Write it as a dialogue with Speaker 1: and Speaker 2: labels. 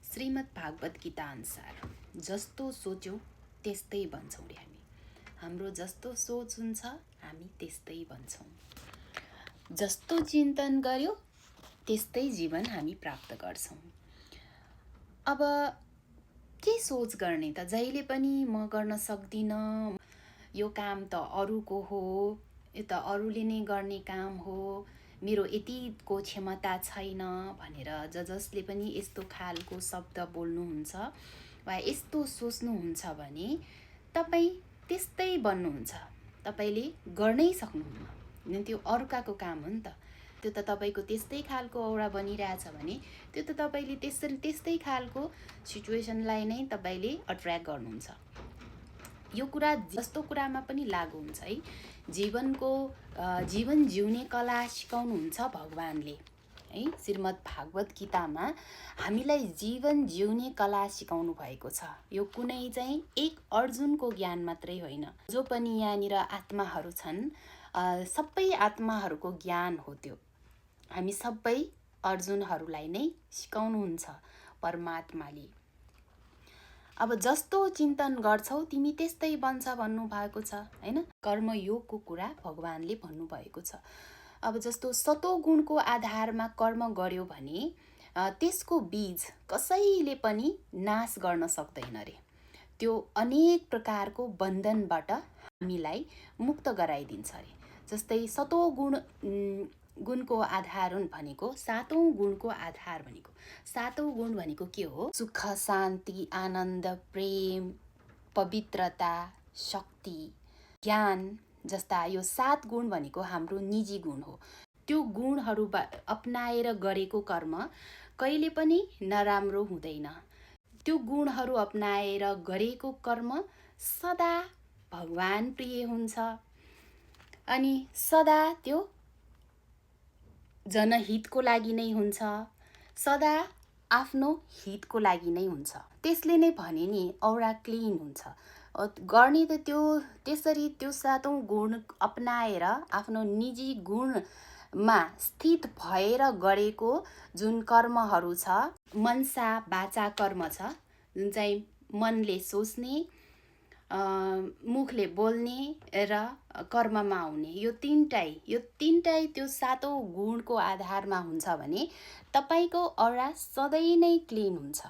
Speaker 1: श्रीमद् भागवत गीता अनुसार जस्तो सोच्यौँ त्यस्तै बन्छौँ रे हामी। हाम्रो जस्तो सोच हुन्छ हामी त्यस्तै बन्छौँ। जस्तो चिन्तन गर्यो त्यस्तै जीवन हामी प्राप्त गर्छौँ। अब के सोच गर्ने त? जहिले पनि म गर्न सक्दिनँ, यो काम त अरूको हो, यो त अरूले नै गर्ने काम हो, मेरो यतिको क्षमता छैन भनेर जसले पनि यस्तो खालको शब्द बोल्नुहुन्छ वा यस्तो सोच्नुहुन्छ भने तपाईँ त्यस्तै बन्नुहुन्छ। तपाईँले गर्नै सक्नुहुन्न। त्यो अर्काको काम हो नि त। त्यो त तपाईँको त्यस्तै खालको औरा बनिरहेछ भने त्यो त तपाईँले त्यस्तै खालको सिचुएसनलाई नै तपाईँले अट्र्याक्ट गर्नुहुन्छ। यो कुरा जस्तो कुरामा पनि लागु हुन्छ है। जीवन जिउने कला सिकाउनुहुन्छ भगवानले है। श्रीमद् भागवत गीतामा हामीलाई जीवन जिउने कला सिकाउनु भएको छ। यो कुनै चाहिँ एक अर्जुनको ज्ञान मात्रै होइन। जो पनि यहाँनिर आत्माहरू छन्, सबै आत्माहरूको ज्ञान हो त्यो। हामी सबै अर्जुनहरूलाई नै सिकाउनुहुन्छ परमात्माले। अब जस्तो चिन्तन गर्छौ तिमी त्यस्तै बन्छ भन्नुभएको छ हैन। कर्मयोगको कुरा भगवानले भन्नुभएको छ। अब जस्तो सतोगुणको आधारमा कर्म गर्यो भने त्यसको बीज कसैले पनि नाश गर्न सक्दैन रे। त्यो अनेक प्रकारको बन्धनबाट हामीलाई मुक्त गराइदिन्छ रे। जस्तै गुणको आधार भनेको सातौं गुणको आधार भनेको सातौं गुण भनेको के हो? सुख, शान्ति, आनन्द, प्रेम, पवित्रता, शक्ति, ज्ञान जस्ता यो 7 गुण भनेको हाम्रो निजी गुण हो। त्यो गुणहरू अपनाएर गरेको कर्म कहिले पनि नराम्रो हुँदैन। त्यो गुणहरू अपनाएर गरेको कर्म सदा भगवान प्रिय हुन्छ अनि सदा त्यो जनहितको लागि नै हुन्छ, सदा आफ्नो हितको लागि नै हुन्छ। त्यसले नै भने नि औरा क्लिन हुन्छ। गर्ने त त्यसरी त्यो सातौं गुण अपनाएर आफ्नो निजी गुणमा स्थित भएर गरेको जुन कर्महरू छ, मनसा वाचा कर्म छ, जुन चाहिँ मनले सोच्ने, मुखले बोल्ने र कर्ममा आउने, यो तीनटै त्यो सातौं गुणको आधारमा हुन्छ भने तपाईको औरा सधैँ नै क्लिन हुन्छ।